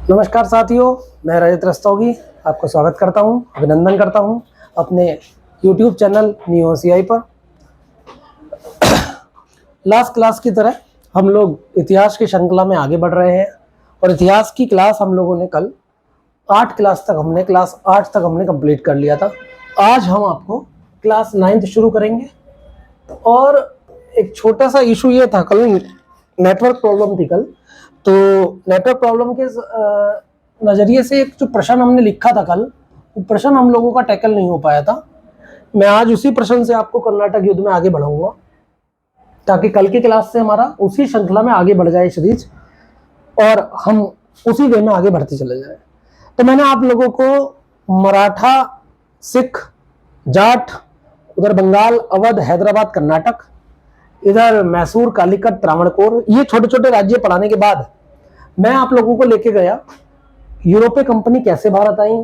नमस्कार साथियों, मैं रजत रस्तोगी आपको स्वागत करता हूं, अभिनंदन करता हूं अपने YouTube चैनल न्यू OCI पर। लास्ट क्लास की तरह हम लोग इतिहास की श्रृंखला में आगे बढ़ रहे हैं और इतिहास की क्लास हम लोगों ने कल क्लास 8 तक हमने कंप्लीट कर लिया था। आज हम आपको क्लास 9 शुरू करेंगे और एक छोटा सा इशू ये था, कल नेटवर्क प्रॉब्लम थी कल, तो नेटवर्क प्रॉब्लम के नज़रिए से एक जो प्रश्न हमने लिखा था कल, वो प्रश्न हम लोगों का टैकल नहीं हो पाया था। मैं आज उसी प्रश्न से आपको कर्नाटक युद्ध में आगे बढ़ाऊंगा ताकि कल की क्लास से हमारा उसी श्रृंखला में आगे बढ़ जाए सीरीज और हम उसी वे में आगे बढ़ते चले जाए। तो मैंने आप लोगों को मराठा, सिख, जाट, उधर बंगाल, अवध, हैदराबाद, कर्नाटक, इधर मैसूर, कालीकट, त्रावणकोर, ये छोटे छोटे राज्य पढ़ाने के बाद मैं आप लोगों को लेके गया यूरोपीय कंपनी कैसे भारत आई,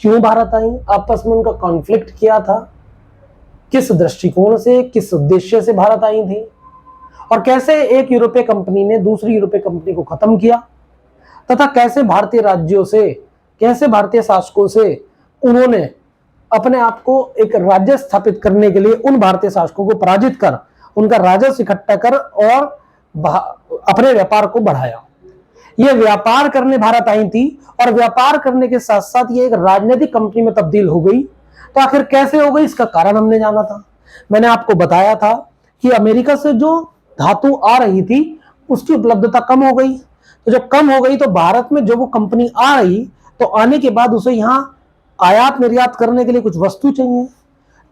क्यों भारत आई, आपस में उनका कॉन्फ्लिक्ट क्या था, किस दृष्टिकोण से, किस उद्देश्य से भारत आई थी और कैसे एक यूरोपीय कंपनी ने दूसरी यूरोपीय कंपनी को खत्म किया, तथा कैसे भारतीय राज्यों से, कैसे भारतीय शासकों से उन्होंने अपने आप को एक राज्य स्थापित करने के लिए उन भारतीय शासकों को पराजित कर उनका राजस्व इकट्ठा कर और अपने व्यापार को बढ़ाया। ये व्यापार करने भारत आई थी और व्यापार करने के साथ साथ ये एक राजनीतिक कंपनी में तब्दील हो गई। तो आखिर कैसे हो गई, इसका कारण हमने जाना था। मैंने आपको बताया था कि अमेरिका से जो धातु आ रही थी उसकी उपलब्धता कम हो गई, तो जब कम हो गई तो भारत में जो वो कंपनी आ रही तो आने के बाद उसे यहाँ आयात निर्यात करने के लिए कुछ वस्तु चाहिए,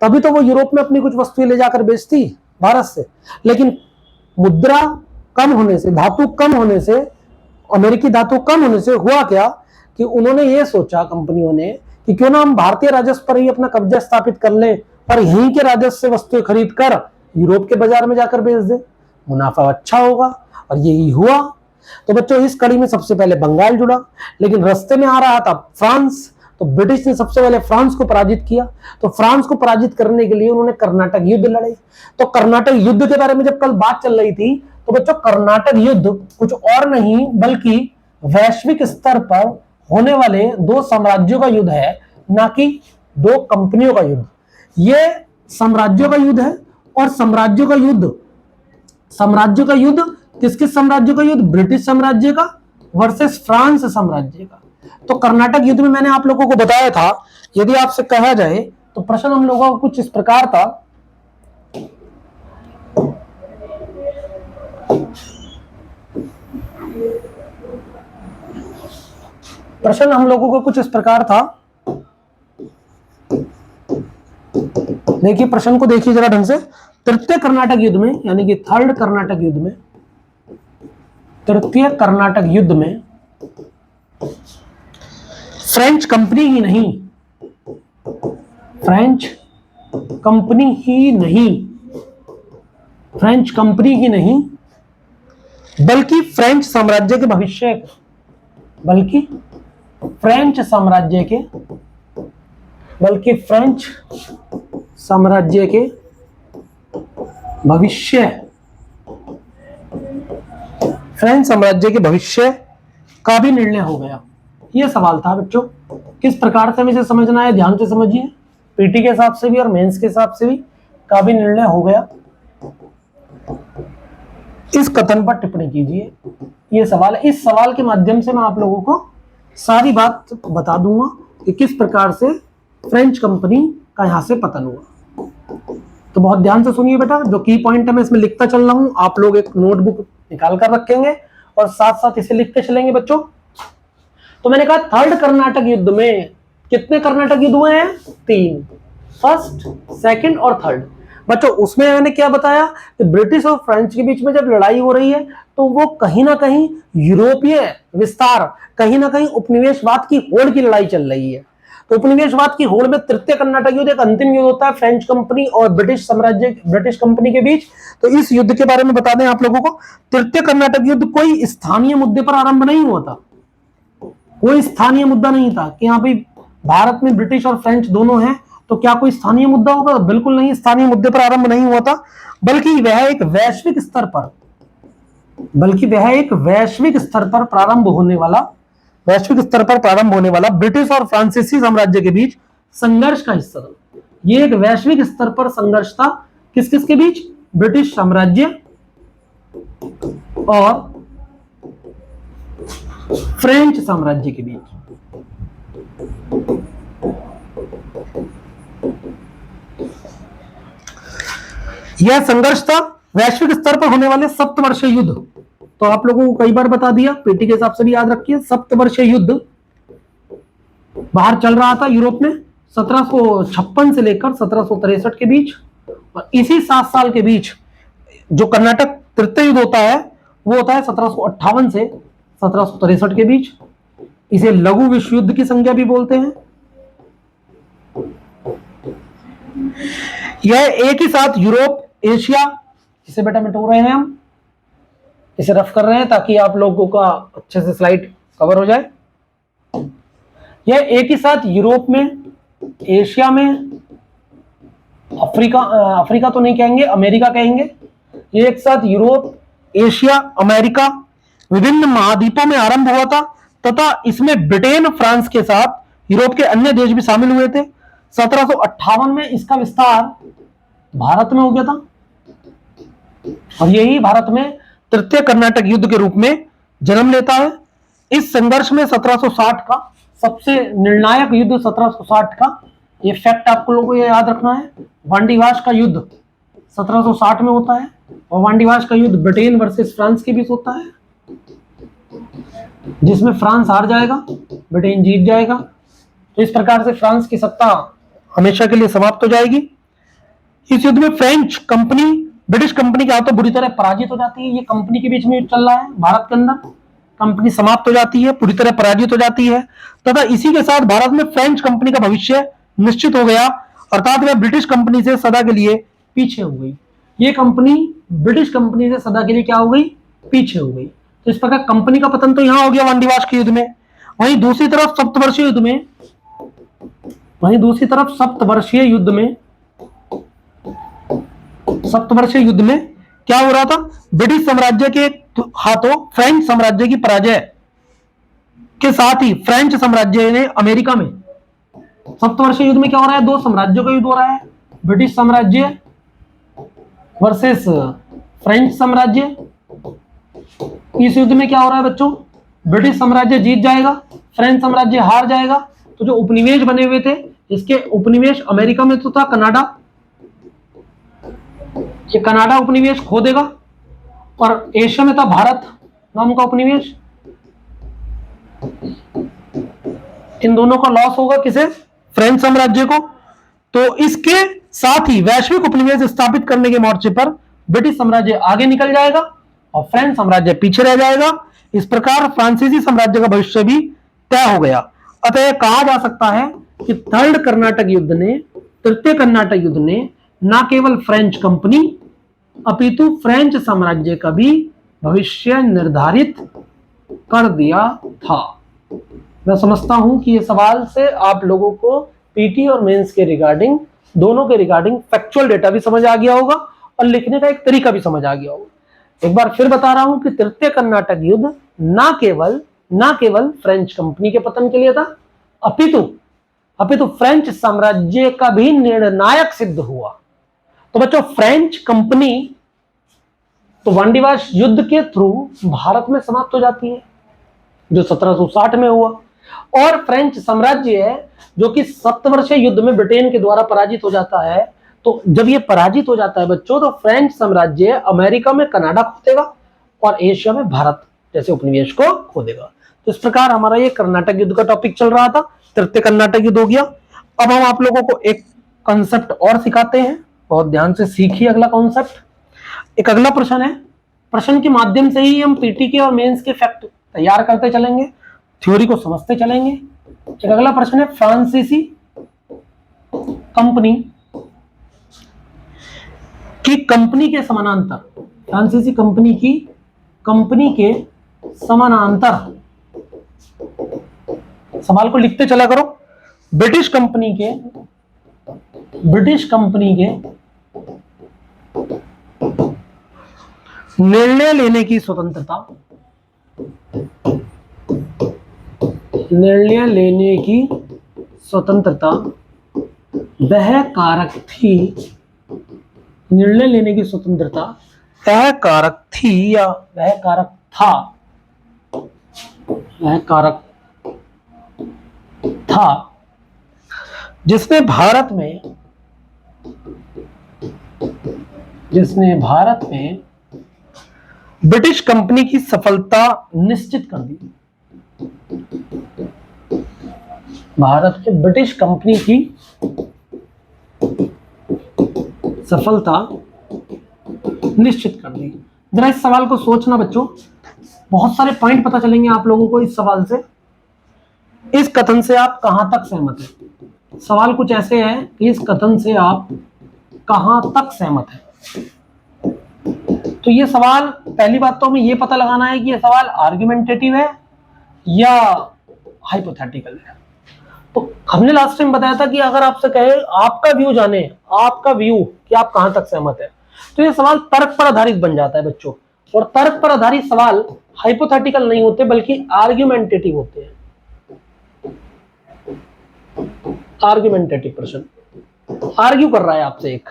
तभी तो वो यूरोप में अपनी कुछ वस्तुएं ले जाकर बेचती भारत से। लेकिन मुद्रा कम होने से, धातु कम होने से, अमेरिकी धातु कम होने से हुआ क्या कि उन्होंने ये सोचा कंपनियों ने कि क्यों ना हम भारतीय राजस्व पर ही अपना कब्जा स्थापित कर लें और यहीं के राजस्व से वस्तुएं खरीद कर यूरोप के बाजार में जाकर बेच दे, मुनाफा अच्छा होगा। और यही हुआ। तो बच्चों, इस कड़ी में सबसे पहले बंगाल जुड़ा, लेकिन रास्ते में आ रहा था फ्रांस, तो ब्रिटिश ने सबसे पहले फ्रांस को पराजित किया। तो फ्रांस को पराजित करने के लिए उन्होंने कर्नाटक युद्ध लड़े। तो कर्नाटक युद्ध के बारे में जब कल बात चल रही थी तो बच्चों, कर्नाटक युद्ध कुछ और नहीं बल्कि वैश्विक स्तर पर होने वाले दो साम्राज्यों का युद्ध है, ना कि दो कंपनियों का युद्ध। ये साम्राज्यों का युद्ध है और साम्राज्यों का युद्ध किस किस साम्राज्यों का युद्ध? ब्रिटिश साम्राज्य का वर्सेस फ्रांस साम्राज्य का। तो कर्नाटक युद्ध में मैंने आप लोगों को बताया था, यदि आपसे कहा जाए तो प्रश्न हम लोगों का कुछ इस प्रकार था। प्रश्न हम लोगों को कुछ इस प्रकार था, देखिए प्रश्न को देखिए जरा ढंग से। तृतीय कर्नाटक युद्ध में, यानी कि थर्ड कर्नाटक युद्ध में, तृतीय कर्नाटक युद्ध में फ्रेंच कंपनी ही नहीं, फ्रेंच कंपनी ही नहीं बल्कि फ्रेंच साम्राज्य के भविष्य, बल्कि फ्रेंच साम्राज्य के भविष्य, फ्रेंच साम्राज्य के भविष्य का भी निर्णय हो गया। यह सवाल था बच्चों। किस प्रकार से हमें इसे समझना है, ध्यान से समझिए। पीटी के हिसाब से भी और मेंस के हिसाब से भी का भी निर्णय हो गया। इस कथन पर टिप्पणी कीजिए। यह सवाल है, इस सवाल के माध्यम से मैं आप लोगों को सारी बात बता दूंगा कि किस प्रकार से फ्रेंच कंपनी का यहां से पतन हुआ। तो बहुत ध्यान से सुनिए बेटा, जो की पॉइंट है मैं इसमें लिखता चल रहा हूं, आप लोग एक नोटबुक निकाल कर रखेंगे और साथ साथ इसे लिखते चलेंगे बच्चों। तो मैंने कहा थर्ड कर्नाटक युद्ध में कितने कर्नाटक युद्ध हुए हैं? 3, फर्स्ट, सेकंड और थर्ड। बच्चों, उसमें मैंने क्या बताया कि ब्रिटिश और फ्रेंच के बीच में जब लड़ाई हो रही है तो वो कहीं ना कहीं यूरोपीय विस्तार, कहीं ना कहीं उपनिवेशवाद की होड़ की लड़ाई चल रही है। तो उपनिवेशवाद की होड़ में तृतीय कर्नाटक युद्ध एक अंतिम युद्ध होता है फ्रेंच कंपनी और ब्रिटिश कंपनी के बीच। तो इस युद्ध के बारे में बता दें आप लोगों को, तृतीय कर्नाटक युद्ध कोई स्थानीय मुद्दे पर आरंभ नहीं हुआ था। कोई स्थानीय मुद्दा नहीं था कि यहाँ पे भारत में ब्रिटिश और फ्रेंच दोनों हैं तो क्या कोई स्थानीय मुद्दा होगा? बिल्कुल नहीं, स्थानीय मुद्दे पर आरंभ नहीं हुआ था, बल्कि वह एक वैश्विक स्तर पर प्रारंभ होने वाला वैश्विक स्तर पर प्रारंभ होने वाला ब्रिटिश और फ्रांसीसी साम्राज्य के बीच संघर्ष का हिस्सा था। ये एक वैश्विक स्तर पर संघर्ष था, किस किस के बीच? ब्रिटिश साम्राज्य और फ्रेंच साम्राज्य के बीच। यह संघर्ष था वैश्विक स्तर पर होने वाले सप्तवर्षीय युद्ध। तो आप लोगों को कई बार बता दिया, पीटी के हिसाब से भी याद रखिए, सप्तवर्षीय युद्ध बाहर चल रहा था यूरोप में 1756 से लेकर 1763 के बीच, और इसी 7 साल के बीच जो कर्नाटक तृतीय युद्ध होता है वो होता है 1758 से 1763 के बीच। इसे लघु विश्व युद्ध की संज्ञा भी बोलते हैं। यह एक ही साथ यूरोप, एशिया, इसे बेटा मिटा रहे हैं हम, इसे रफ कर रहे हैं ताकि आप लोगों का अच्छे से स्लाइड कवर हो जाए। यह एक ही साथ यूरोप में, एशिया में, अफ्रीका तो नहीं कहेंगे, अमेरिका कहेंगे। ये एक साथ यूरोप, एशिया, अमेरिका, विभिन्न महाद्वीपों में आरंभ हुआ था तथा इसमें ब्रिटेन, फ्रांस के साथ यूरोप के अन्य देश भी शामिल हुए थे। 1758 में इसका विस्तार भारत में हो गया था और यही भारत में तृतीय कर्नाटक युद्ध के रूप में जन्म लेता है। इस संघर्ष में 1760 का सबसे निर्णायक युद्ध 1760 का, ये फैक्ट आपको लोगों को याद रखना है, वांडीवाश का युद्ध 1760 में होता है और वांडीवाश का युद्ध ब्रिटेन वर्सेस फ्रांस के बीच होता है, जिसमें फ्रांस हार जाएगा, ब्रिटेन जीत जाएगा। तो इस प्रकार से फ्रांस की सत्ता हमेशा के लिए समाप्त हो जाएगी। इस युद्ध में फ्रेंच कंपनी ब्रिटिश कंपनी के हाथों बुरी तरह पराजित हो जाती है। ये कंपनी के बीच में चल रहा है, भारत के अंदर कंपनी समाप्त हो जाती है, पूरी तरह पराजित हो जाती है तथा इसी के साथ भारत में फ्रेंच कंपनी का भविष्य निश्चित हो गया, अर्थात वह ब्रिटिश कंपनी से सदा के लिए पीछे हो गई। ये कंपनी ब्रिटिश कंपनी से सदा के लिए क्या हो गई? पीछे हो गई। तो इस प्रकार कंपनी का पतन तो यहां हो गया वांडीवाश के युद्ध में। वहीं दूसरी तरफ सप्तवर्षीय युद्ध में क्या हो रहा था? ब्रिटिश साम्राज्य के हाथों फ्रेंच साम्राज्य की पराजय के साथ ही फ्रेंच साम्राज्य ने अमेरिका में, सप्तवर्षीय युद्ध में क्या हो रहा है? दो साम्राज्यों का युद्ध हो रहा है, ब्रिटिश साम्राज्य वर्सेस फ्रेंच साम्राज्य। इस युद्ध में क्या हो रहा है बच्चों? ब्रिटिश साम्राज्य जीत जाएगा, फ्रेंच साम्राज्य हार जाएगा। तो जो उपनिवेश बने हुए थे, इसके उपनिवेश अमेरिका में तो था कनाडा, ये कनाडा उपनिवेश खो देगा, और एशिया में था भारत नाम का उपनिवेश। इन दोनों का लॉस होगा, किसे? फ्रेंच साम्राज्य को। तो इसके साथ ही वैश्विक उपनिवेश स्थापित करने के मोर्चे पर ब्रिटिश साम्राज्य आगे निकल जाएगा और फ्रेंच साम्राज्य पीछे रह जाएगा। इस प्रकार फ्रांसीसी साम्राज्य का भविष्य भी तय हो गया। अतः कहा जा सकता है कि तृतीय कर्नाटक युद्ध ने न केवल फ्रेंच कंपनी अपितु फ्रेंच साम्राज्य का भी भविष्य निर्धारित कर दिया था। मैं समझता हूं कि ये सवाल से आप लोगों को पीटी और मेंस के रिगार्डिंग, दोनों के रिगार्डिंग फैक्चुअल डेटा भी समझ आ गया होगा और लिखने का एक तरीका भी समझ आ गया होगा। एक बार फिर बता रहा हूं कि तृतीय कर्नाटक युद्ध ना केवल फ्रेंच कंपनी के पतन के लिए था, अपितु फ्रेंच साम्राज्य का भी निर्णायक सिद्ध हुआ। तो बच्चों फ्रेंच कंपनी तो वांडीवाश युद्ध के थ्रू भारत में समाप्त हो जाती है, जो 1760 में हुआ, और फ्रेंच साम्राज्य है जो कि सप्तवर्षीय युद्ध में ब्रिटेन के द्वारा पराजित हो जाता है। तो जब ये पराजित हो जाता है बच्चों, तो फ्रेंच साम्राज्य अमेरिका में कनाडा खो देगा और एशिया में भारत जैसे उपनिवेश को खो देगा। तो इस प्रकार हमारा ये कर्नाटक युद्ध का टॉपिक चल रहा था, तृतीय कर्नाटक युद्ध हो गया। अब हम आप लोगों को एक कॉन्सेप्ट और सिखाते हैं, बहुत ध्यान से सीखिए अगला कॉन्सेप्ट। एक अगला प्रश्न है, प्रश्न के माध्यम से ही हम पीटी के और मेंस के फैक्ट तैयार करते चलेंगे, थ्योरी को समझते चलेंगे। एक अगला प्रश्न है, फ्रांसीसी कंपनी के समानांतर, फ्रांसीसी कंपनी के समानांतर, सवाल को लिखते चला करो, ब्रिटिश कंपनी के निर्णय लेने की स्वतंत्रता निर्णय लेने की स्वतंत्रता वह कारक थी, निर्णय लेने की स्वतंत्रता वह कारक थी या वह कारक था, वह कारक था जिसने भारत में ब्रिटिश कंपनी की सफलता निश्चित कर दी। भारत में ब्रिटिश कंपनी की सफलता निश्चित कर दी। जरा इस सवाल को सोचना बच्चों, बहुत सारे पॉइंट पता चलेंगे आप लोगों को इस सवाल से। इस कथन से आप कहां तक सहमत हैं? सवाल कुछ ऐसे है कि इस कथन से आप कहां तक सहमत हैं? तो ये सवाल, पहली बात तो हमें ये पता लगाना है कि ये सवाल आर्गुमेंटेटिव है या हाइपोथेटिकल है। तो हमने लास्ट टाइम बताया था कि अगर आपसे कहे आपका व्यू जाने, आपका व्यू कि आप कहां तक सहमत है, तो ये सवाल तर्क पर आधारित बन जाता है बच्चों। और तर्क पर आधारित सवाल हाइपोथेटिकल नहीं होते बल्कि आर्गुमेंटेटिव होते हैं। आर्गुमेंटेटिव प्रश्न आर्ग्यू कर रहा है आपसे, एक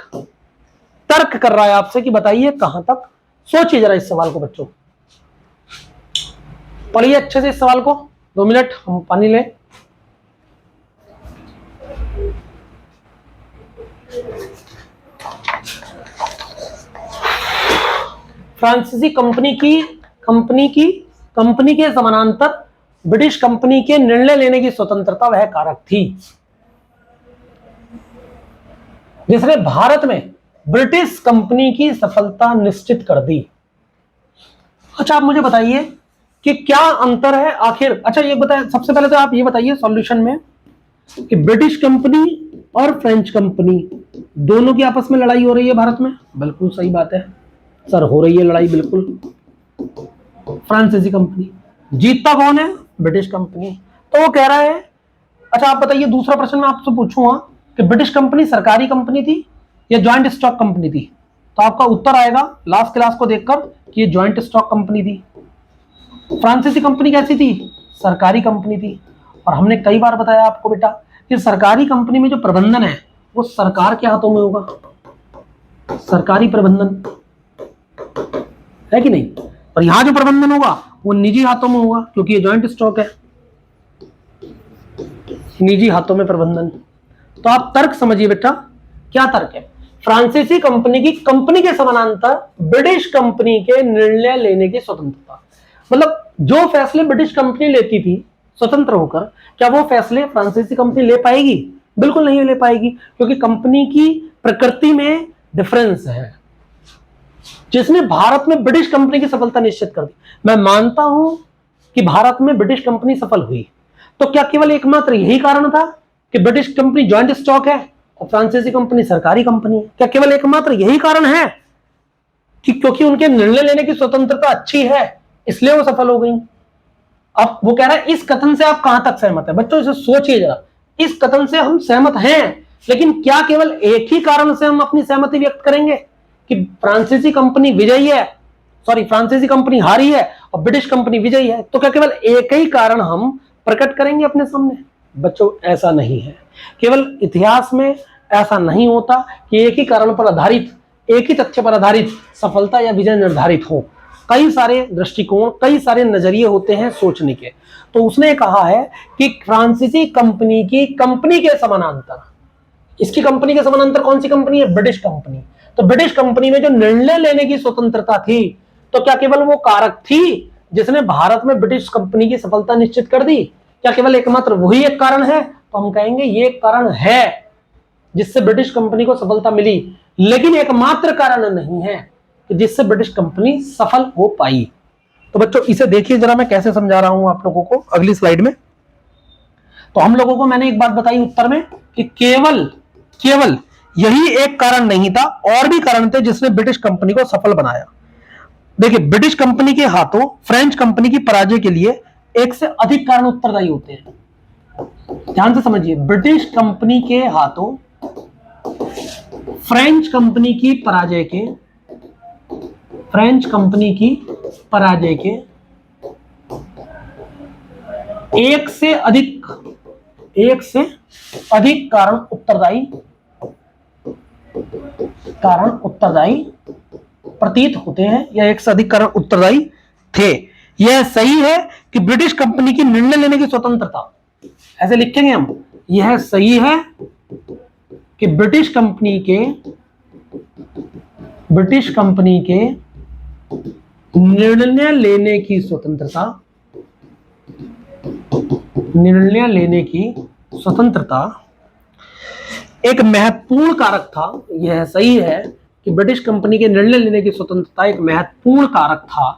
तर्क कर रहा है आपसे कि बताइए कहां तक। सोचिए जरा इस सवाल को बच्चों, पढ़िए अच्छे से इस सवाल को। 2 मिनट हम पानी लें। फ्रांसीसी कंपनी के समानांतर ब्रिटिश कंपनी के निर्णय लेने की स्वतंत्रता वह कारक थी जिसने भारत में ब्रिटिश कंपनी की सफलता निश्चित कर दी। अच्छा आप मुझे बताइए कि क्या अंतर है आखिर। अच्छा ये बताइए, सबसे पहले तो आप ये बताइए सॉल्यूशन में कि ब्रिटिश कंपनी और फ्रेंच कंपनी दोनों की आपस में लड़ाई हो रही है भारत में। बिल्कुल सही बात है सर, हो रही है लड़ाई बिल्कुल। फ्रांसीसी कंपनी, जीतता कौन है? British company. तो वो कह रहा है, अच्छा आप बताइए, दूसरा प्रश्न मैं आपसे पूछूंगा कि ब्रिटिश कंपनी सरकारी कंपनी थी या ज्वाइंट स्टॉक कंपनी थी? तो आपका उत्तर आएगा लास्ट क्लास को देखकर कि ये ज्वाइंट स्टॉक कंपनी थी। फ्रांसीसी कंपनी कैसी थी? सरकारी कंपनी थी। और हमने कई बार बताया आपको बेटा कि सरकारी कंपनी में जो प्रबंधन है वो सरकार के हाथों में होगा, सरकारी प्रबंधन है कि नहीं। और यहां जो प्रबंधन होगा वो निजी हाथों में होगा क्योंकि ये ज्वाइंट स्टॉक है, निजी हाथों में प्रबंधन। तो आप तर्क समझिए बेटा, क्या तर्क है? फ्रांसीसी कंपनी के समानांतर ब्रिटिश कंपनी के निर्णय लेने की स्वतंत्रता, मतलब जो फैसले ब्रिटिश कंपनी लेती थी स्वतंत्र होकर, क्या वो फैसले फ्रांसीसी कंपनी ले पाएगी? बिल्कुल नहीं ले पाएगी, क्योंकि कंपनी की प्रकृति में डिफरेंस है। जिसने भारत में ब्रिटिश कंपनी की सफलता निश्चित कर दी। मैं मानता हूं कि भारत में ब्रिटिश कंपनी सफल हुई, तो क्या केवल एकमात्र यही कारण था कि ब्रिटिश कंपनी ज्वाइंट स्टॉक है और फ्रांसीसी कंपनी सरकारी कंपनी है? क्या केवल एकमात्र यही कारण है कि क्योंकि उनके निर्णय लेने की स्वतंत्रता अच्छी है इसलिए वो सफल हो गई? अब वो कह रहा है इस कथन से आप कहां तक सहमत है? बच्चों इसे सोचिए जरा, इस कथन से हम सहमत हैं, लेकिन क्या केवल एक ही कारण से हम अपनी सहमति व्यक्त करेंगे कि फ्रांसीसी कंपनी विजयी है, फ्रांसीसी कंपनी हारी है और ब्रिटिश कंपनी विजयी है? तो क्या केवल एक ही कारण हम प्रकट करेंगे अपने सामने? बच्चों ऐसा नहीं है। केवल इतिहास में ऐसा नहीं होता कि एक ही कारण पर आधारित, एक ही तथ्य पर आधारित सफलता या विजय निर्धारित हो। कई सारे दृष्टिकोण, कई सारे नजरिए होते हैं सोचने के। तो उसने कहा है कि फ्रांसीसी कंपनी के समानांतर, इसकी कंपनी के समानांतर कौन सी कंपनी है? British company. तो ब्रिटिश कंपनी में जो निर्णय लेने की स्वतंत्रता थी, तो क्या केवल वो कारक थी जिसने भारत में ब्रिटिश कंपनी की सफलता निश्चित कर दी? क्या केवल एकमात्र वही एक कारण है? तो हम कहेंगे ये एक कारण है जिससे ब्रिटिश कंपनी को सफलता मिली, लेकिन एकमात्र कारण नहीं है कि जिससे ब्रिटिश कंपनी सफल हो पाई। तो बच्चों इसे देखिए जरा, मैं कैसे समझा रहा हूं आप लोगों को अगली स्लाइड में। तो हम लोगों को मैंने एक बात बताई उत्तर में कि केवल यही एक कारण नहीं था, और भी कारण थे जिसने ब्रिटिश कंपनी को सफल बनाया। देखिए, ब्रिटिश कंपनी के हाथों फ्रेंच कंपनी की पराजय के लिए एक से अधिक कारण उत्तरदायी होते हैं। ध्यान से समझिए, ब्रिटिश कंपनी के हाथों फ्रेंच कंपनी की पराजय के एक से अधिक कारण उत्तरदायी प्रतीत होते हैं, या एक से अधिक कारण उत्तरदायी थे। यह सही है कि ब्रिटिश कंपनी की निर्णय लेने की स्वतंत्रता, ऐसे लिखेंगे हम, यह सही है कि ब्रिटिश कंपनी के निर्णय लेने की स्वतंत्रता एक महत्वपूर्ण कारक था। यह सही है कि ब्रिटिश कंपनी के निर्णय लेने की स्वतंत्रता एक महत्वपूर्ण कारक था,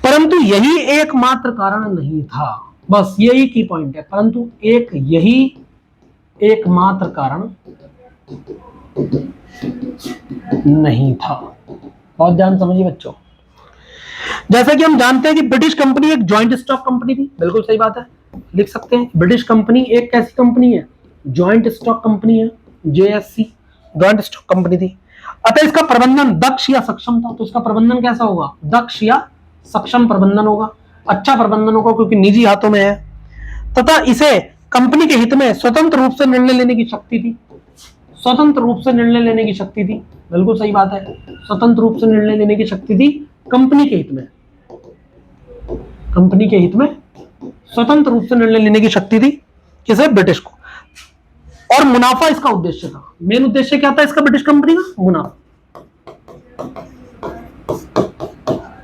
परंतु यही एकमात्र कारण नहीं था। बस यही की पॉइंट है, परंतु यही एकमात्र कारण नहीं था। बहुत ध्यान समझिए बच्चों। जैसा कि हम जानते हैं कि ब्रिटिश कंपनी एक जॉइंट स्टॉक कंपनी थी, बिल्कुल सही बात है, लिख सकते हैं ब्रिटिश कंपनी एक कैसी कंपनी है, जॉइंट स्टॉक कंपनी है, JSC जॉइंट स्टॉक कंपनी थी। अतः इसका प्रबंधन दक्ष या सक्षम था। तो इसका प्रबंधन कैसा होगा, दक्ष या सक्षम प्रबंधन होगा, अच्छा प्रबंधन होगा, क्योंकि निजी हाथों में है, तथा इसे कंपनी के हित में स्वतंत्र रूप से निर्णय लेने की शक्ति थी। स्वतंत्र रूप से निर्णय लेने की शक्ति थी, बिल्कुल सही बात है, स्वतंत्र रूप से निर्णय लेने की शक्ति थी कंपनी के हित में, कंपनी के हित में स्वतंत्र रूप से निर्णय लेने की शक्ति थी किसे, ब्रिटिश को। और मुनाफा इसका उद्देश्य था। मेन उद्देश्य क्या था इसका, ब्रिटिश कंपनी का मुनाफा।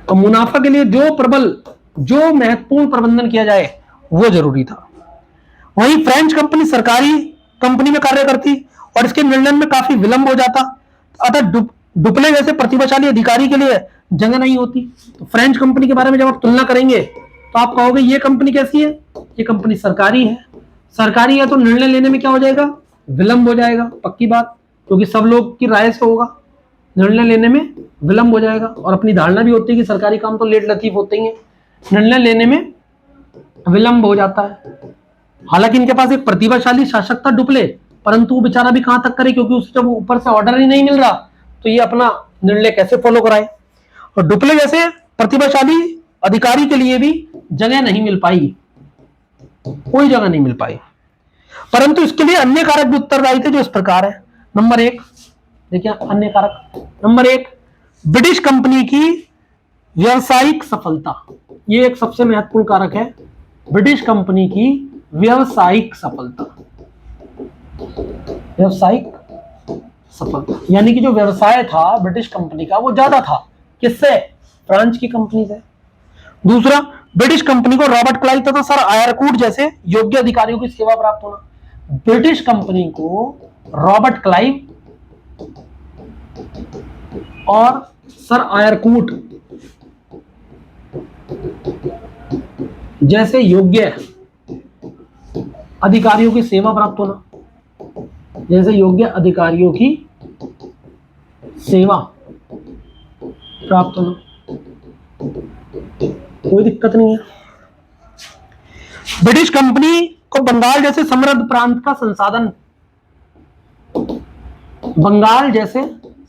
तो मुनाफा के लिए जो महत्वपूर्ण प्रबंधन किया जाए वो जरूरी था। वहीं फ्रेंच कंपनी सरकारी कंपनी में कार्य करती और इसके निर्णय में काफी विलंब हो जाता, अतः डुप्ले जैसे प्रतिभाशाली अधिकारी के लिए जगह नहीं होती। तो फ्रेंच कंपनी के बारे में जब आप तुलना करेंगे तो आप कहोगे ये कंपनी कैसी है, ये कंपनी सरकारी है। सरकारी है तो निर्णय लेने में क्या हो जाएगा, विलंब हो जाएगा, पक्की बात, क्योंकि सब लोग की राय से होगा, निर्णय लेने में विलंब हो जाएगा। और अपनी धारणा भी होती है कि सरकारी काम तो लेट लतीफ होते ही हैं, निर्णय लेने में विलंब हो जाता है। हालांकि इनके पास एक प्रतिभाशाली शासक था डुप्ले, परंतु वो बेचारा भी कहां तक करे, क्योंकि उसे जब ऊपर से ऑर्डर ही नहीं मिल रहा तो ये अपना निर्णय कैसे फॉलो कराए। और डुप्ले जैसे प्रतिभाशाली अधिकारी के लिए भी जगह नहीं मिल पाई, कोई जगह नहीं मिल पाई। परंतु इसके लिए अन्य कारक भी उत्तरदायी थे, जो इस प्रकार है। नंबर 1 देखिए, अन्य कारक। नंबर 1, ब्रिटिश कंपनी की व्यावसायिक सफलता। ये एक सबसे महत्वपूर्ण कारक है, ब्रिटिश कंपनी की व्यावसायिक सफलता। व्यावसायिक सफलता यानी कि जो व्यवसाय था ब्रिटिश कंपनी का वो ज्यादा था, किससे, फ्रांस की कंपनी से। दूसरा, ब्रिटिश कंपनी को रॉबर्ट क्लाइव तथा सर आयरकूट जैसे योग्य अधिकारियों की सेवा प्राप्त होना। ब्रिटिश कंपनी को रॉबर्ट क्लाइव और सर आयरकूट जैसे योग्य अधिकारियों की सेवा प्राप्त होना, जैसे योग्य अधिकारियों की सेवा प्राप्त होना, कोई दिक्कत नहीं है। ब्रिटिश कंपनी को बंगाल जैसे समृद्ध प्रांत का संसाधन, बंगाल जैसे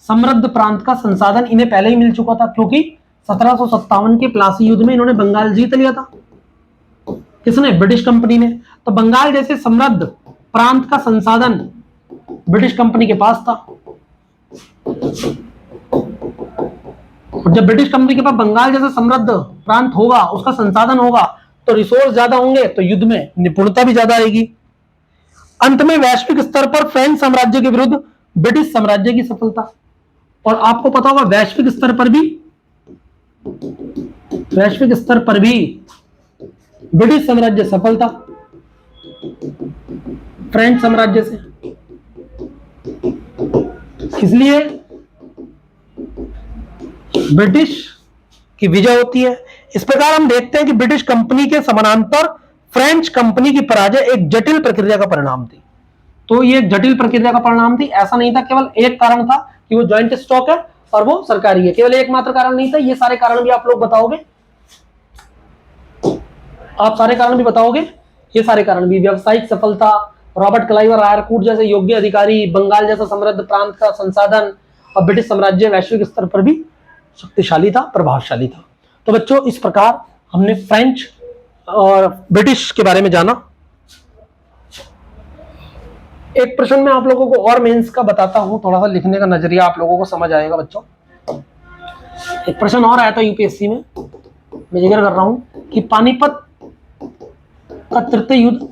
समृद्ध प्रांत का संसाधन इन्हें पहले ही मिल चुका था, क्योंकि 1757 के प्लासी युद्ध में इन्होंने बंगाल जीत लिया था। किसने, ब्रिटिश कंपनी ने। तो बंगाल जैसे समृद्ध प्रांत का संसाधन ब्रिटिश कंपनी के पास था। और जब ब्रिटिश कंपनी के पास बंगाल जैसा समृद्ध प्रांत होगा, उसका संसाधन होगा, तो रिसोर्स ज्यादा होंगे, तो युद्ध में निपुणता भी ज्यादा आएगी। अंत में वैश्विक स्तर पर फ्रेंच साम्राज्य के विरुद्ध ब्रिटिश साम्राज्य की सफलता। और आपको पता होगा वैश्विक स्तर पर भी ब्रिटिश साम्राज्य सफल था फ्रेंच साम्राज्य से। इसलिए ब्रिटिश की विजय होती है। इस प्रकार हम देखते हैं कि ब्रिटिश कंपनी के समानांतर फ्रेंच कंपनी की पराजय एक जटिल प्रक्रिया का परिणाम थी। तो ये एक जटिल प्रक्रिया का परिणाम थी, ऐसा नहीं था केवल एक कारण था कि वो जॉइंट स्टॉक है और वो सरकारी है, केवल एकमात्र कारण नहीं था। ये सारे कारण भी आप लोग बताओगे, आप सारे कारण भी बताओगे, ये सारे कारण भी, व्यावसायिक सफलता, रॉबर्ट क्लाइव और आयरकूट जैसे योग्य अधिकारी, बंगाल जैसा समृद्ध प्रांत का संसाधन, और ब्रिटिश साम्राज्य वैश्विक स्तर पर भी शक्तिशाली था, प्रभावशाली था। तो बच्चों, इस प्रकार हमने फ्रेंच और ब्रिटिश के बारे में जाना। एक प्रश्न में आप लोगों को और मेंस का बताता हूं, थोड़ा सा लिखने का नजरिया आप लोगों को समझ आएगा बच्चों। एक प्रश्न और आया था यूपीएससी में, मैं जिक्र कर रहा हूं कि पानीपत का तृतीय युद्ध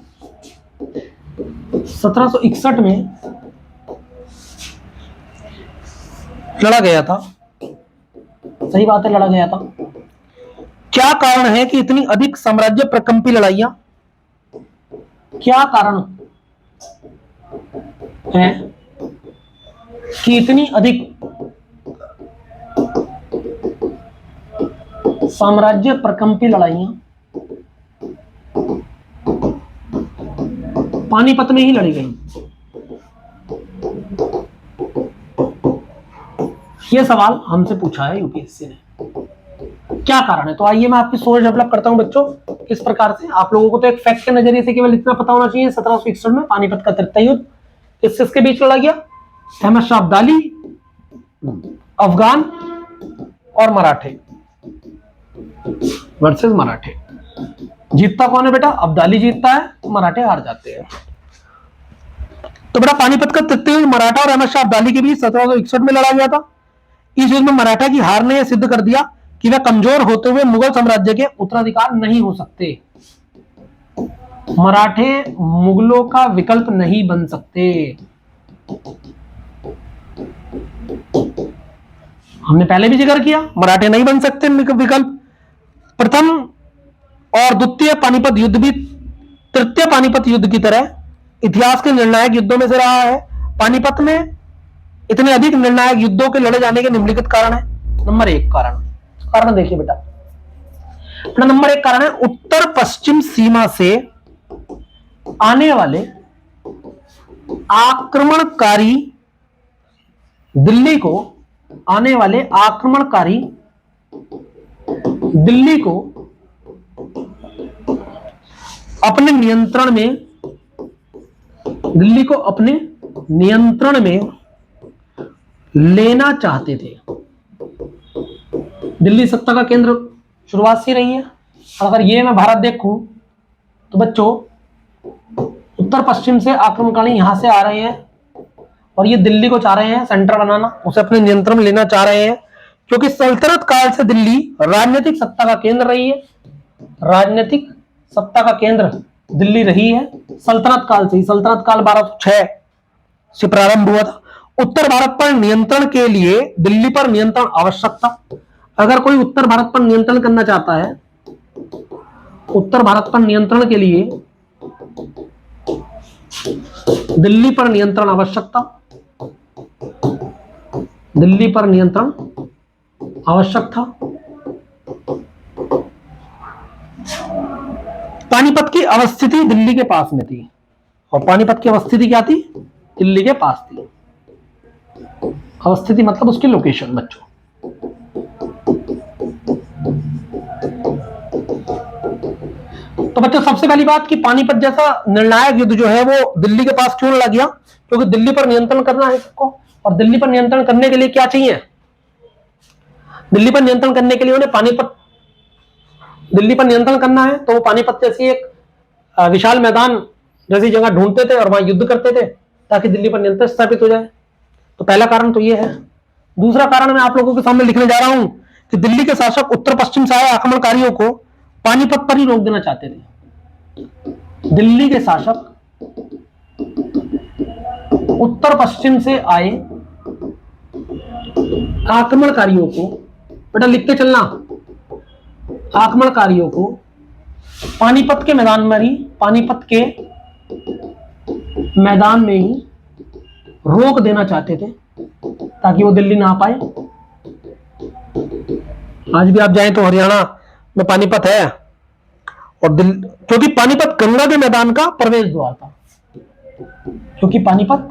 1761 में लड़ा गया था। सही बात है, लड़ा गया था। क्या कारण है कि इतनी अधिक साम्राज्य प्रकंपी लड़ाइयां, क्या कारण है कि इतनी अधिक साम्राज्य प्रकंपी लड़ाइयां पानीपत में ही लड़ी गई? यह सवाल हमसे पूछा है यूपीएससी ने। क्या कारण है? तो आइए मैं आपकी सोच डेवलप करता हूं बच्चों। किस प्रकार से आप लोगों को तो एक फैक्ट के नजरिए से केवल इतना पता होना चाहिए, 1761 में पानीपत का तृतीय युद्ध किसके बीच लड़ा गया? अहमद शाह अब्दाली, अफगान और मराठे वर्सेस मराठे। जीतता कौन है बेटा? अब्दाली जीतता है, मराठे हार जाते हैं। तो बेटा पानीपत का तृतीय युद्ध मराठा और अहमद शाह अब्दाली के बीच 1761 में लड़ा गया था। इस युद्ध में मराठा की हार ने यह सिद्ध कर दिया कि वह कमजोर होते हुए मुगल साम्राज्य के उत्तराधिकार नहीं हो सकते। मराठे मुगलों का विकल्प नहीं बन सकते। हमने पहले भी जिक्र किया, मराठे नहीं बन सकते विकल्प। प्रथम और द्वितीय पानीपत युद्ध भी तृतीय पानीपत युद्ध की तरह इतिहास के निर्णायक युद्धों में से रहा है। पानीपत में इतने अधिक निर्णायक युद्धों के लड़े जाने के निम्नलिखित कारण है। नंबर एक कारण देखिए बेटा, नंबर एक कारण है उत्तर पश्चिम सीमा से आने वाले आक्रमणकारी दिल्ली को अपने नियंत्रण में लेना चाहते थे। दिल्ली सत्ता का केंद्र शुरुआत से रही है। अगर ये मैं भारत देखूं तो बच्चों उत्तर पश्चिम से आक्रमणकारी यहां से आ रहे हैं और ये दिल्ली को चाह रहे हैं सेंटर बनाना, उसे अपने नियंत्रण में लेना चाह रहे हैं, क्योंकि सल्तनत काल से दिल्ली राजनीतिक सत्ता का केंद्र रही है। राजनीतिक सत्ता का केंद्र दिल्ली रही है सल्तनत काल से ही। सल्तनत काल 1206 से प्रारंभ हुआ था। उत्तर भारत पर नियंत्रण के लिए दिल्ली पर नियंत्रण आवश्यक था। अगर कोई उत्तर भारत पर नियंत्रण करना चाहता है, उत्तर भारत पर नियंत्रण के लिए दिल्ली पर नियंत्रण आवश्यक था। दिल्ली पर नियंत्रण आवश्यक था। पानीपत की अवस्थिति दिल्ली के पास में थी, और पानीपत की अवस्थिति क्या थी? दिल्ली के पास थी। अवस्थिति मतलब उसकी लोकेशन बच्चों। तो बच्चों सबसे पहली बात कि पानीपत जैसा निर्णायक युद्ध जो है वो दिल्ली के पास क्यों लड़ा गया? क्योंकि दिल्ली पर नियंत्रण करना है सबको, और दिल्ली पर नियंत्रण करने के लिए क्या चाहिए? दिल्ली पर नियंत्रण करने के लिए उन्हें दिल्ली पर नियंत्रण करना है तो वो पानीपत जैसी एक विशाल मैदान जैसी जगह ढूंढते थे और वहां युद्ध करते थे ताकि दिल्ली पर नियंत्रण स्थापित हो जाए। तो पहला कारण तो ये है। दूसरा कारण मैं आप लोगों के सामने लिखने जा रहा हूं कि दिल्ली के शासक उत्तर पश्चिम से आए आक्रमणकारियों को पानीपत पर ही रोक देना चाहते थे। दिल्ली के शासक उत्तर पश्चिम से आए आक्रमणकारियों को, बेटा लिखते चलना, आक्रमणकारियों को पानीपत के मैदान में ही रोक देना चाहते थे ताकि वो दिल्ली ना आ पाए। आज भी आप जाएं तो हरियाणा में पानीपत है, और क्योंकि पानीपत गंगा के मैदान का प्रवेश द्वार था। क्योंकि पानीपत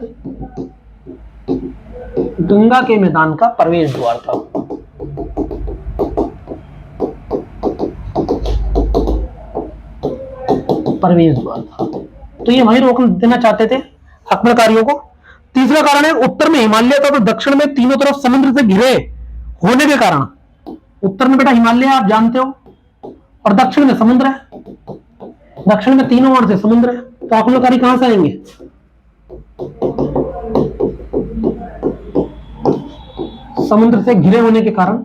गंगा के मैदान का प्रवेश द्वार था। प्रवेश द्वार था, तो ये वहीं रोक देना चाहते थे आक्रमणकारियों को। तीसरा कारण है उत्तर में हिमालय था तो दक्षिण में तीनों तरफ समुद्र से घिरे होने के कारण, उत्तर में बेटा हिमालय आप जानते हो और दक्षिण में समुद्र है, दक्षिण में तीनों ओर से समुद्र है, तो आक्रमणकारी कहां से आएंगे? समुद्र से घिरे होने के कारण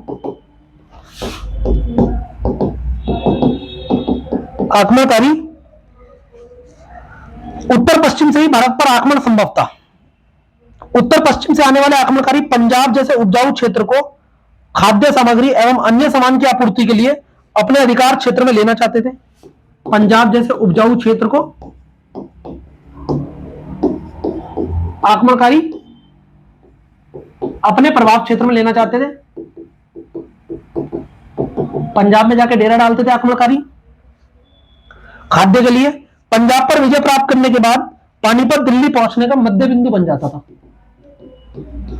आक्रमणकारी उत्तर पश्चिम से ही भारत पर आक्रमण संभव था। उत्तर पश्चिम से आने वाले आक्रमणकारी पंजाब जैसे उपजाऊ क्षेत्र को खाद्य सामग्री एवं अन्य सामान की आपूर्ति के लिए अपने अधिकार क्षेत्र में लेना चाहते थे। पंजाब जैसे उपजाऊ क्षेत्र को आक्रमणकारी अपने प्रभाव क्षेत्र में लेना चाहते थे। पंजाब में जाके डेरा डालते थे आक्रमणकारी खाद्य के लिए। पंजाब पर विजय प्राप्त करने के बाद पानीपत दिल्ली पहुंचने का मध्य बिंदु बन जाता था।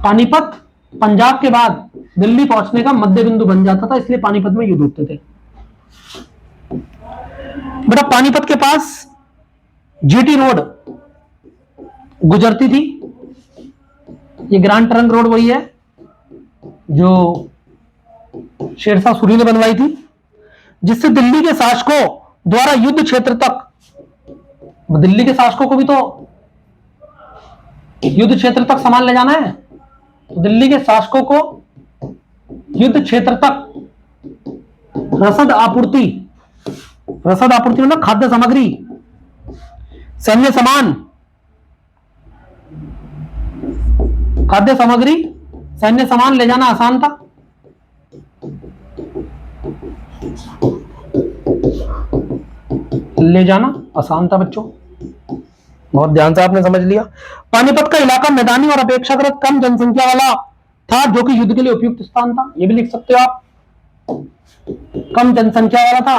पानीपत पंजाब के बाद दिल्ली पहुंचने का मध्य बिंदु बन जाता था, इसलिए पानीपत में युद्ध होते थे। बेटा पानीपत के पास जीटी रोड गुजरती थी। ये ग्रांड ट्रंक रोड वही है जो शेरशाह सूरी ने बनवाई थी, जिससे दिल्ली के शासकों द्वारा युद्ध क्षेत्र तक, दिल्ली के शासकों को भी तो युद्ध क्षेत्र तक सामान ले जाना है, तो दिल्ली के शासकों को युद्ध क्षेत्र तक रसद आपूर्ति मतलब खाद्य सामग्री, सैन्य सामान, खाद्य सामग्री, सैन्य सामान ले जाना आसान था। ले जाना आसान था बच्चों, बहुत ध्यान से आपने समझ लिया। पानीपत का इलाका मैदानी और अपेक्षाकृत कम जनसंख्या वाला था, जो कि युद्ध के लिए उपयुक्त स्थान था। ये भी लिख सकते हो आप, कम जनसंख्या वाला था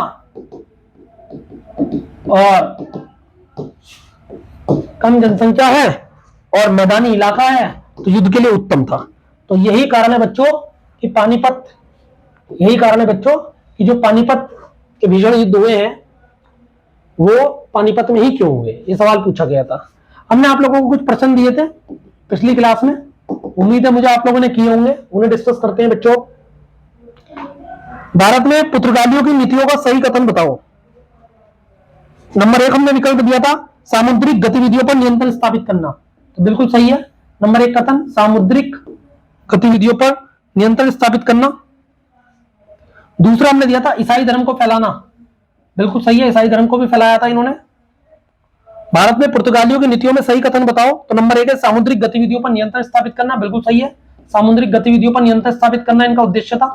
और कम जनसंख्या है और मैदानी इलाका है, तो युद्ध के लिए उत्तम था। तो यही कारण है बच्चों कि पानीपत, यही कारण है बच्चों कि जो पानीपत के भीषण युद्ध हुए हैं वो पानीपत में ही क्यों हुए, ये सवाल पूछा गया था। हमने आप लोगों को कुछ प्रश्न दिए थे पिछली क्लास में, उम्मीद है मुझे आप लोगों ने किए होंगे, उन्हें डिस्कस करते हैं बच्चों। भारत में पुर्तगालियों की नीतियों का सही कथन बताओ। नंबर 1 हमने विकल्प दिया था सामुद्रिक गतिविधियों पर नियंत्रण स्थापित करना, तो बिल्कुल सही है। नंबर 1 कथन सामुद्रिक गतिविधियों पर नियंत्रण स्थापित करना। दूसरा हमने दिया था ईसाई धर्म को फैलाना, बिल्कुल सही है, ईसाई धर्म को भी फैलाया था इन्होंने। भारत में पुर्तगालियों की नीतियों में सही कथन बताओ, तो नंबर 1 है सामुद्रिक गतिविधियों पर नियंत्रण स्थापित करना, बिल्कुल सही है। सामुद्रिक गतिविधियों पर नियंत्रण स्थापित करना इनका उद्देश्य था।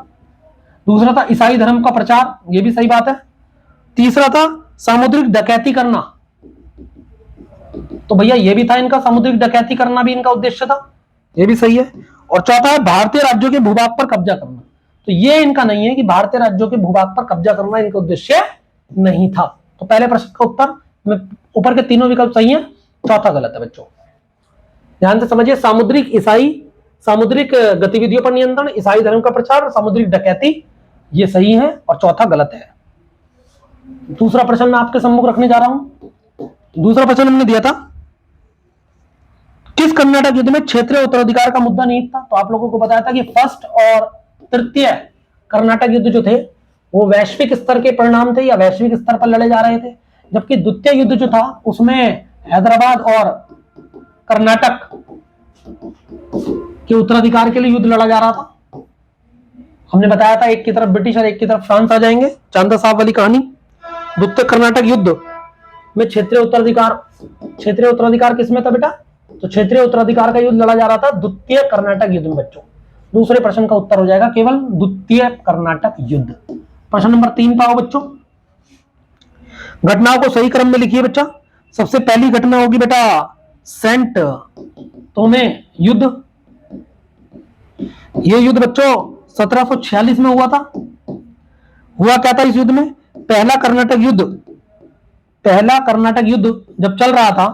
दूसरा था ईसाई धर्म का प्रचार, यह भी सही बात है। तीसरा था सामुद्रिक डकैती करना, तो भैया ये भी था इनका, सामुद्रिक डकैती करना भी इनका उद्देश्य था, ये भी सही है। और चौथा है भारतीय राज्यों के भूभाग पर कब्जा करना, तो ये इनका नहीं है कि भारतीय राज्यों के भूभाग पर कब्जा करना इनका उद्देश्य नहीं था। तो पहले प्रश्न का उत्तर में ऊपर के तीनों विकल्प सही हैं, चौथा गलत है बच्चों, ध्यान से समझिए। सामुद्रिक गतिविधियों पर नियंत्रण, ईसाई धर्म का प्रचार, सामुद्रिक डकैती, ये सही है और चौथा गलत है। दूसरा प्रश्न मैं आपके सम्मुख रखने जा रहा हूं। दूसरा प्रश्न हमने दिया था किस कर्नाटक युद्ध में क्षेत्रीय उत्तराधिकार का मुद्दा नहीं था, तो आप लोगों को बताया था कि फर्स्ट और तृतीय कर्नाटक युद्ध जो थे वो वैश्विक स्तर के परिणाम थे या वैश्विक स्तर पर लड़े जा रहे थे, जबकि द्वितीय युद्ध जो था उसमें हैदराबाद और कर्नाटक के उत्तराधिकार के लिए युद्ध लड़ा जा रहा था। हमने बताया था एक की तरफ ब्रिटिश और एक की तरफ फ्रांस आ जाएंगे, चांदा साहब वाली कहानी। द्वितीय कर्नाटक युद्ध में क्षेत्रीय उत्तराधिकार किसमें था बेटा, तो क्षेत्रीय उत्तराधिकार का युद्ध लड़ा जा रहा था द्वितीय कर्नाटक युद्ध में बच्चों। दूसरे प्रश्न का उत्तर हो जाएगा केवल द्वितीय कर्नाटक युद्ध। प्रश्न नंबर 3 पाओ बच्चों, घटनाओं को सही क्रम में लिखिए बच्चा। सबसे पहली घटना होगी बेटा सेंट तोमे युद्ध। यह युद्ध बच्चों 1746 में हुआ था। हुआ क्या था इस युद्ध में, पहला कर्नाटक युद्ध जब चल रहा था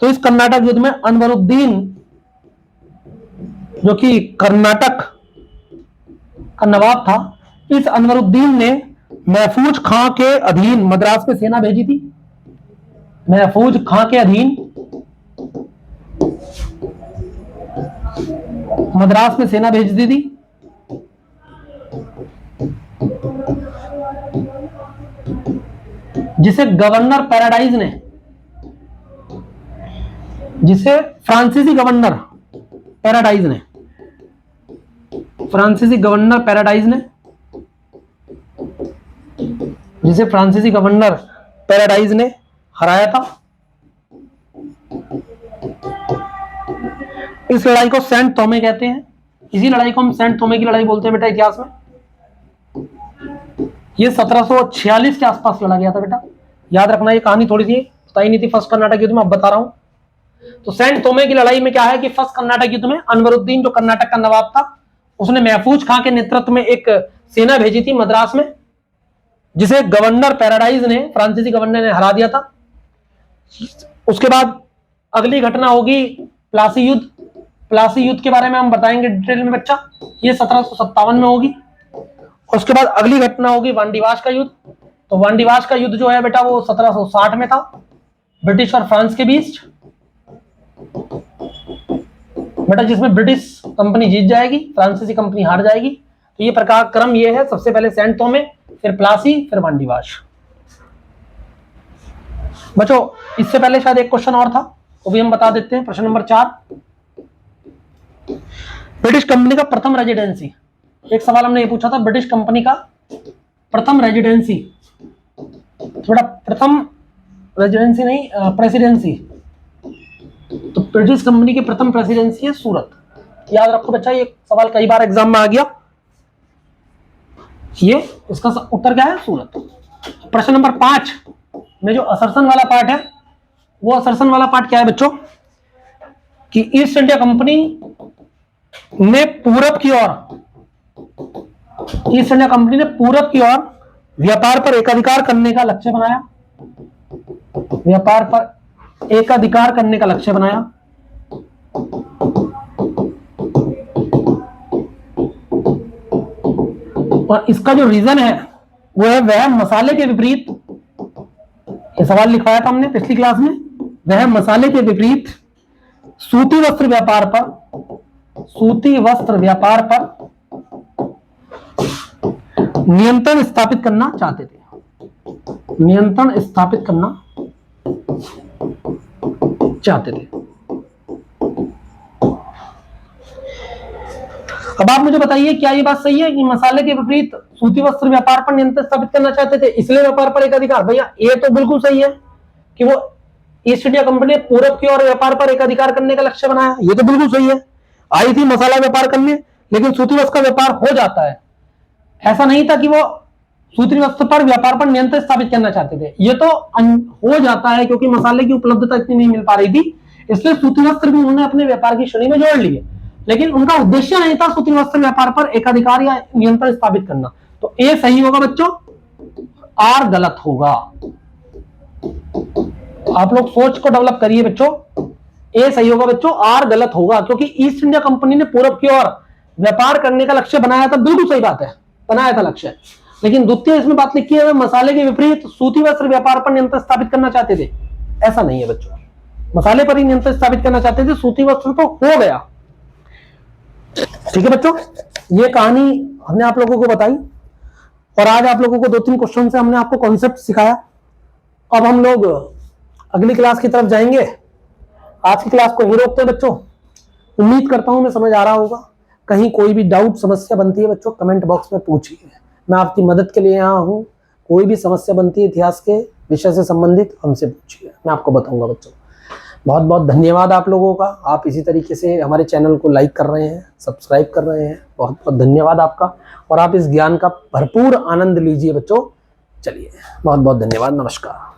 तो इस कर्नाटक युद्ध में अनवरुद्दीन जो कि कर्नाटक का नवाब था, इस अनवरुद्दीन ने महफूज खां के अधीन मद्रास में सेना भेजी थी। महफूज खां के अधीन मद्रास में सेना भेज दी थी। जिसे गवर्नर पैराडाइज ने, जिसे फ्रांसीसी गवर्नर पैराडाइज ने, फ्रांसीसी गवर्नर पैराडाइज ने, जिसे फ्रांसीसी गवर्नर पैराडाइज ने हराया था। इस लड़ाई को सेंट थोमे कहते हैं। इसी लड़ाई को हम सेंट थोमे की लड़ाई बोलते हैं बेटा इतिहास में। ये 1746 के आसपास लड़ा गया था बेटा, याद रखना। ये कहानी थोड़ी सी पता ही नहीं थी फर्स्ट कर्नाटक युद्ध में, अब बता रहा हूं। तो सेंट थोमे की लड़ाई में क्या है कि फर्स्ट कर्नाटक युद्ध में अनवरुद्दीन जो कर्नाटक का नवाब था, उसने महफूज खां के नेतृत्व में एक सेना भेजी थी मद्रास में, जिसे गवर्नर पैराडाइज ने, फ्रांसीसी गवर्नर ने हरा दिया था। उसके बाद अगली घटना होगी प्लासी युद्ध। प्लासी युद्ध के बारे में हम बताएंगे डिटेल में बच्चा, ये 1757 में होगी। उसके बाद अगली घटना होगी वांडीवाश का युद्ध। तो वांडीवाश का युद्ध जो है बेटा वो 1760 में था, ब्रिटिश और फ्रांस के बीच बेटा, जिसमें ब्रिटिश कंपनी जीत जाएगी, फ्रांसीसी कंपनी हार जाएगी। तो ये प्रकार क्रम ये है, सबसे पहले सेंट थोमे, फिर प्लासी, फिर वांडीवाश। बच्चों इससे पहले शायद एक क्वेश्चन और था, वो भी हम बता देते हैं। प्रश्न नंबर 4, ब्रिटिश कंपनी का प्रथम रेजिडेंसी। एक सवाल हमने ये पूछा था, ब्रिटिश कंपनी का प्रथम रेजिडेंसी। थोड़ा प्रथम रेजिडेंसी नहीं, प्रेसिडेंसी। तो ब्रिटिश कंपनी की प्रथम प्रेसिडेंसी है सूरत। याद रखो बच्चा, ये सवाल कई बार एग्जाम में आ गया। ये इसका उत्तर क्या है? सूरत। प्रश्न नंबर 5 में जो असर्शन वाला पार्ट है, वो असर्शन वाला पार्ट क्या है बच्चों कि ईस्ट इंडिया कंपनी ने पूरब की ओर, ईस्ट इंडिया कंपनी ने पूरब की ओर व्यापार पर एकाधिकार करने का लक्ष्य बनाया। व्यापार पर एकाधिकार करने का लक्ष्य बनाया। और इसका जो रीजन है वो है वह मसाले के विपरीत, ये सवाल लिखवाया था हमने पिछली क्लास में, वह मसाले के विपरीत सूती वस्त्र व्यापार पर, सूती वस्त्र व्यापार पर नियंत्रण स्थापित करना चाहते थे। नियंत्रण स्थापित करना चाहते थे। अब आप मुझे बताइए, क्या ये बात सही है कि मसाले के विपरीत सूती वस्त्र व्यापार पर नियंत्रण स्थापित करना चाहते थे, इसलिए व्यापार पर एकाधिकार? भैया ये तो बिल्कुल सही है कि वो ईस्ट इंडिया कंपनी ने पूरब की ओर व्यापार पर एकाधिकार करने का लक्ष्य बनाया। ये तो बिल्कुल सही है, आई थी मसाला व्यापार करने, लेकिन सूती वस्त्र का व्यापार हो जाता है। ऐसा नहीं था कि वो सूती वस्त्र पर व्यापार पर नियंत्रण स्थापित करना चाहते थे। ये तो हो जाता है क्योंकि मसाले की उपलब्धता इतनी नहीं मिल पा रही थी, इसलिए सूती वस्त्र भी उन्होंने अपने व्यापार की श्रेणी में जोड़ लिए। लेकिन उनका उद्देश्य नहीं था सूती वस्त्र व्यापार पर एकाधिकार या नियंत्रण स्थापित करना। तो ए सही होगा बच्चों, आर गलत होगा। आप लोग सोच को डेवलप करिए बच्चों, ए सही होगा बच्चों, आर गलत होगा, क्योंकि ईस्ट इंडिया कंपनी ने पूरब की ओर व्यापार करने का लक्ष्य बनाया था। बिल्कुल सही बात है, बनाया था लक्ष्य, लेकिन द्वितीय इसमें बात लिखी है मसाले के विपरीत सूती वस्त्र व्यापार पर नियंत्रण स्थापित करना चाहते थे। ऐसा नहीं है बच्चों, मसाले पर ही नियंत्रण स्थापित करना चाहते थे, सूती वस्त्र तो हो गया। ठीक है बच्चों, ये कहानी हमने आप लोगों को बताई और आज आप लोगों को 2-3 क्वेश्चन से हमने आपको कॉन्सेप्ट सिखाया। अब हम लोग अगली क्लास की तरफ जाएंगे। आज की क्लास को ही रोकते हैं बच्चों। उम्मीद करता हूं मैं समझ आ रहा होगा। कहीं कोई भी डाउट समस्या बनती है बच्चों, कमेंट बॉक्स में पूछिए, मैं आपकी मदद के लिए यहाँ हूँ। कोई भी समस्या बनती है इतिहास के विषय से संबंधित, हमसे पूछिए, मैं आपको बताऊंगा बच्चों। बहुत बहुत धन्यवाद आप लोगों का, आप इसी तरीके से हमारे चैनल को लाइक कर रहे हैं, सब्सक्राइब कर रहे हैं। बहुत बहुत धन्यवाद आपका, और आप इस ज्ञान का भरपूर आनंद लीजिए बच्चों। चलिए, बहुत बहुत धन्यवाद, नमस्कार।